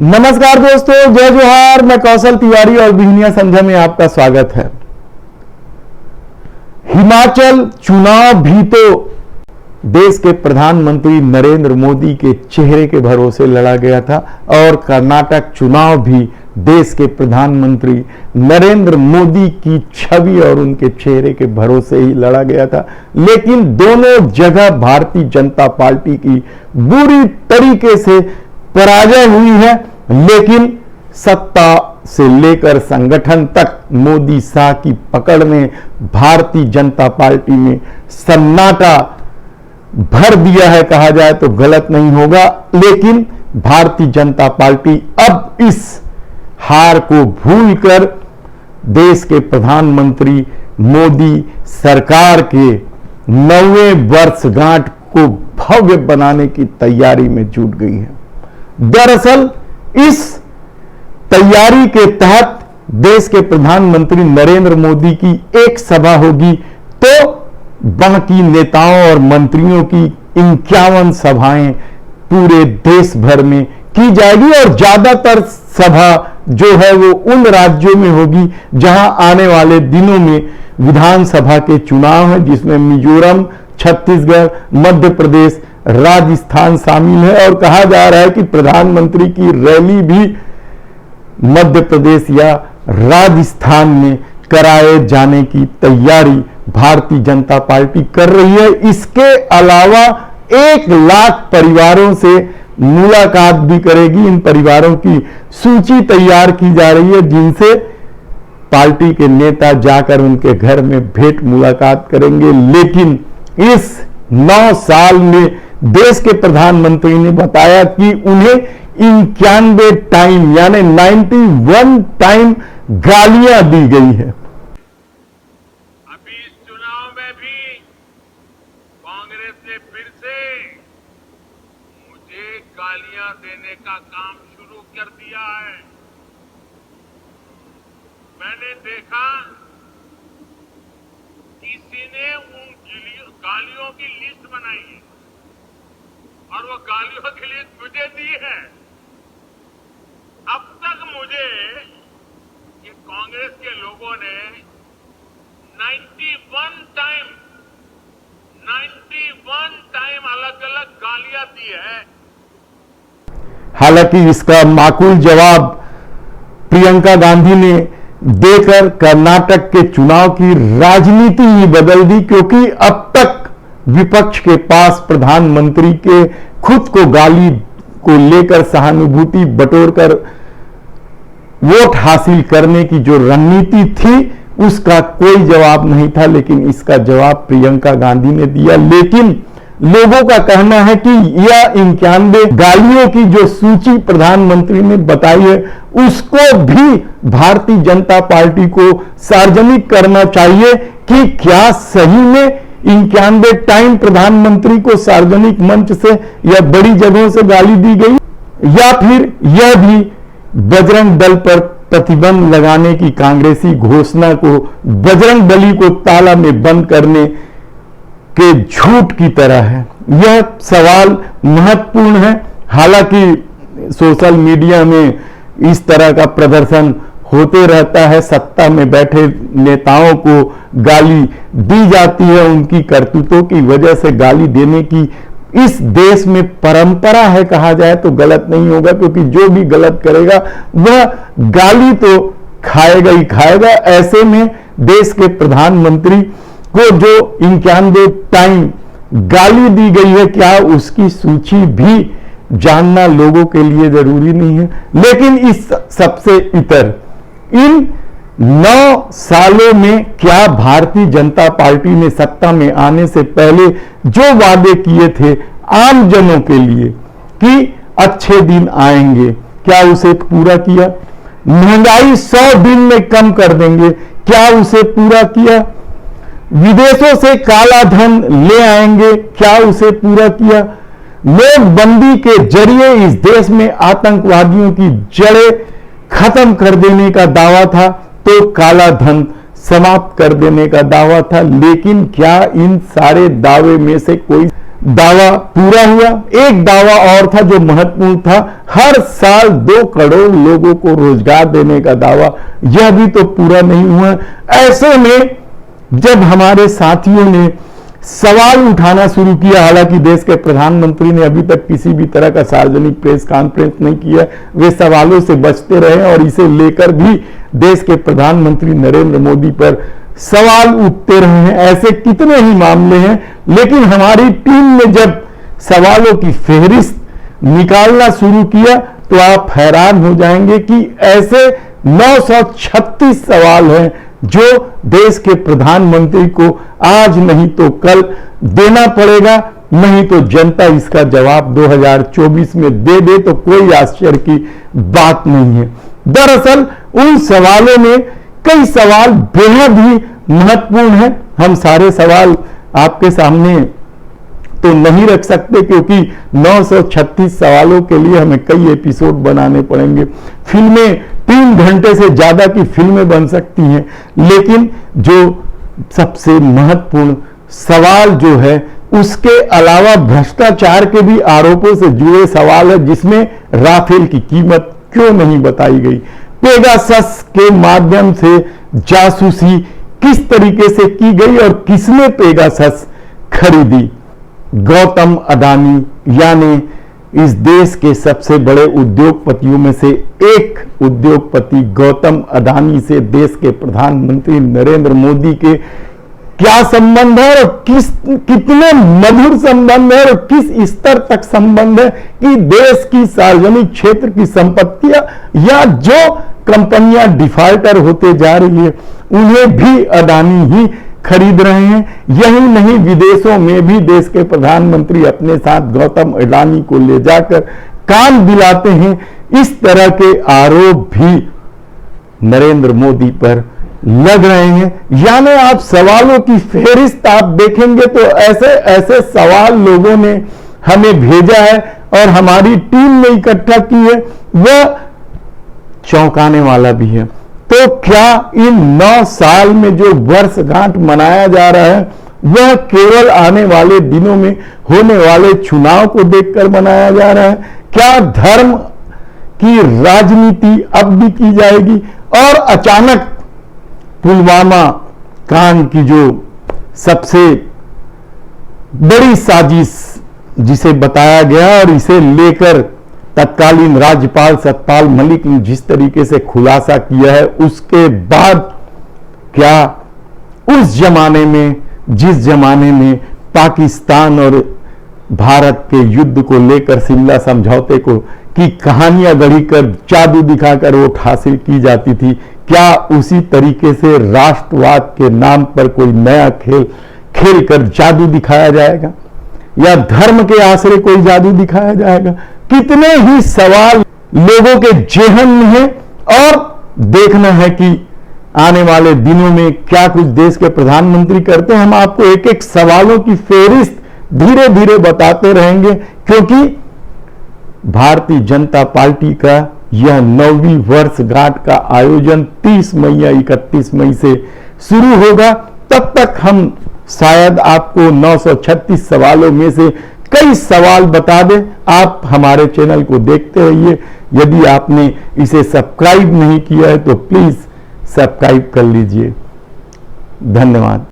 नमस्कार दोस्तों, जय जोहार। मैं कौशल तिवारी और बिहनिया संध्या में आपका स्वागत है। हिमाचल चुनाव भी तो देश के प्रधानमंत्री नरेंद्र मोदी के चेहरे के भरोसे लड़ा गया था और कर्नाटक चुनाव भी देश के प्रधानमंत्री नरेंद्र मोदी की छवि और उनके चेहरे के भरोसे ही लड़ा गया था। लेकिन दोनों जगह भारतीय जनता पार्टी की बुरी तरीके से पराजय हुई है। लेकिन सत्ता से लेकर संगठन तक मोदी शाह की पकड़ में भारतीय जनता पार्टी ने सन्नाटा भर दिया है, कहा जाए तो गलत नहीं होगा। लेकिन भारतीय जनता पार्टी अब इस हार को भूलकर देश के प्रधानमंत्री मोदी सरकार के 9वें वर्षगांठ को भव्य बनाने की तैयारी में जुट गई है। दरअसल इस तैयारी के तहत देश के प्रधानमंत्री नरेंद्र मोदी की एक सभा होगी तो बाकी नेताओं और मंत्रियों की 51 सभाएं पूरे देश भर में की जाएगी और ज्यादातर सभा जो है वो उन राज्यों में होगी जहां आने वाले दिनों में विधानसभा के चुनाव है, जिसमें मिजोरम, छत्तीसगढ़, मध्य प्रदेश, राजस्थान शामिल है। और कहा जा रहा है कि प्रधानमंत्री की रैली भी मध्य प्रदेश या राजस्थान में कराए जाने की तैयारी भारतीय जनता पार्टी कर रही है। इसके अलावा 1 लाख परिवारों से मुलाकात भी करेगी। इन परिवारों की सूची तैयार की जा रही है, जिनसे पार्टी के नेता जाकर उनके घर में भेंट मुलाकात करेंगे। लेकिन इस 9 साल में देश के प्रधानमंत्री ने बताया कि उन्हें 91 टाइम यानी 91 टाइम गालियां दी गई है। अभी इस चुनाव में भी कांग्रेस ने फिर से मुझे गालियां देने का काम शुरू कर दिया है। मैंने देखा किसी ने उन गालियों की लिस्ट बनाई है और वो गालियों की लिस्ट मुझे दी है। अब तक मुझे ये कांग्रेस के लोगों ने 91 टाइम अलग अलग गालियां दी है। हालांकि इसका माकूल जवाब प्रियंका गांधी ने देकर कर्नाटक के चुनाव की राजनीति ही बदल दी, क्योंकि अब तक विपक्ष के पास प्रधानमंत्री के खुद को गाली को लेकर सहानुभूति बटोरकर वोट हासिल करने की जो रणनीति थी उसका कोई जवाब नहीं था। लेकिन इसका जवाब प्रियंका गांधी ने दिया। लेकिन लोगों का कहना है कि यह 91 गालियों की जो सूची प्रधानमंत्री ने बताई है उसको भी भारतीय जनता पार्टी को सार्वजनिक करना चाहिए कि क्या सही में 91 टाइम प्रधानमंत्री को सार्वजनिक मंच से या बड़ी जगहों से गाली दी गई, या फिर यह भी बजरंग दल पर प्रतिबंध लगाने की कांग्रेसी घोषणा को बजरंग बली को ताला में बंद करने के झूठ की तरह है। यह सवाल महत्वपूर्ण है। हालांकि सोशल मीडिया में इस तरह का प्रदर्शन होते रहता है। सत्ता में बैठे नेताओं को गाली दी जाती है, उनकी करतूतों की वजह से गाली देने की इस देश में परंपरा है, कहा जाए तो गलत नहीं होगा, क्योंकि जो भी गलत करेगा वह गाली तो खाएगा ही खाएगा। ऐसे में देश के प्रधानमंत्री को जो 91 टाइम गाली दी गई है, क्या उसकी सूची भी जानना लोगों के लिए जरूरी नहीं है? लेकिन इस सबसे इतर इन 9 सालों में क्या भारतीय जनता पार्टी ने सत्ता में आने से पहले जो वादे किए थे आम जनों के लिए कि अच्छे दिन आएंगे, क्या उसे पूरा किया? महंगाई 100 दिन में कम कर देंगे, क्या उसे पूरा किया? विदेशों से काला धन ले आएंगे, क्या उसे पूरा किया? नोटबंदी के जरिए इस देश में आतंकवादियों की जड़ें खत्म कर देने का दावा था, तो काला धन समाप्त कर देने का दावा था। लेकिन क्या इन सारे दावे में से कोई दावा पूरा हुआ। एक दावा और था जो महत्वपूर्ण था, हर साल 2 करोड़ लोगों को रोजगार देने का दावा, यह भी तो पूरा नहीं हुआ। ऐसे में जब हमारे साथियों ने सवाल उठाना शुरू किया, हालांकि देश के प्रधानमंत्री ने अभी तक किसी भी तरह का सार्वजनिक प्रेस कॉन्फ्रेंस नहीं किया, वे सवालों से बचते रहे और इसे लेकर भी देश के प्रधानमंत्री नरेंद्र मोदी पर सवाल उठते रहे हैं। ऐसे कितने ही मामले हैं, लेकिन हमारी टीम ने जब सवालों की फेहरिस्त निकालना शुरू किया तो आप हैरान हो जाएंगे कि ऐसे 936 सवाल हैं जो देश के प्रधानमंत्री को आज नहीं तो कल देना पड़ेगा, नहीं तो जनता इसका जवाब 2024 में दे दे तो कोई आश्चर्य की बात नहीं है। दरअसल उन सवालों में कई सवाल बेहद ही महत्वपूर्ण हैं। हम सारे सवाल आपके सामने तो नहीं रख सकते क्योंकि 936 सवालों के लिए हमें कई एपिसोड बनाने पड़ेंगे। फिल्में 3 घंटे से ज्यादा की फिल्में बन सकती हैं, लेकिन जो सबसे महत्वपूर्ण सवाल जो है उसके अलावा भ्रष्टाचार के भी आरोपों से जुड़े सवाल है, जिसमें राफेल की कीमत क्यों नहीं बताई गई, पेगासस के माध्यम से जासूसी किस तरीके से की गई और किसने पेगासस खरीदी। गौतम अडानी यानी इस देश के सबसे बड़े उद्योगपतियों में से एक उद्योगपति गौतम अडानी से देश के प्रधानमंत्री नरेंद्र मोदी के क्या संबंध है और कितने मधुर संबंध है और किस स्तर तक संबंध है कि देश की सार्वजनिक क्षेत्र की संपत्तियां या जो कंपनियां डिफॉल्टर होते जा रही है उन्हें भी अडानी ही खरीद रहे हैं। यही नहीं, विदेशों में भी देश के प्रधानमंत्री अपने साथ गौतम अडानी को ले जाकर काम दिलाते हैं। इस तरह के आरोप भी नरेंद्र मोदी पर लग रहे हैं। यानी आप सवालों की फेहरिस्त आप देखेंगे तो ऐसे ऐसे सवाल लोगों ने हमें भेजा है और हमारी टीम ने इकट्ठा की है, वह चौंकाने वाला भी है। तो क्या इन 9 साल में जो वर्षगांठ मनाया जा रहा है वह केवल आने वाले दिनों में होने वाले चुनाव को देखकर मनाया जा रहा है? क्या धर्म की राजनीति अब भी की जाएगी? और अचानक पुलवामा कांड की जो सबसे बड़ी साजिश जिसे बताया गया और इसे लेकर तत्कालीन राज्यपाल सतपाल मलिक ने जिस तरीके से खुलासा किया है, उसके बाद क्या उस जमाने में, जिस जमाने में पाकिस्तान और भारत के युद्ध को लेकर शिमला समझौते को की कहानियां गढ़ी कर जादू दिखाकर वोट हासिल की जाती थी, क्या उसी तरीके से राष्ट्रवाद के नाम पर कोई नया खेल खेल कर जादू दिखाया जाएगा या धर्म के आश्रय कोई जादू दिखाया जाएगा? कितने ही सवाल लोगों के जेहन में है और देखना है कि आने वाले दिनों में क्या कुछ देश के प्रधानमंत्री करते हैं। हम आपको एक एक सवालों की फेहरिस्त धीरे धीरे बताते रहेंगे, क्योंकि भारतीय जनता पार्टी का यह 9वीं वर्षगांठ का आयोजन 30 मई या 31 मई से शुरू होगा। तब तक हम शायद आपको 936 सवालों में से कई सवाल बता दें। आप हमारे चैनल को देखते रहिए। यदि आपने इसे सब्सक्राइब नहीं किया है तो प्लीज सब्सक्राइब कर लीजिए। धन्यवाद।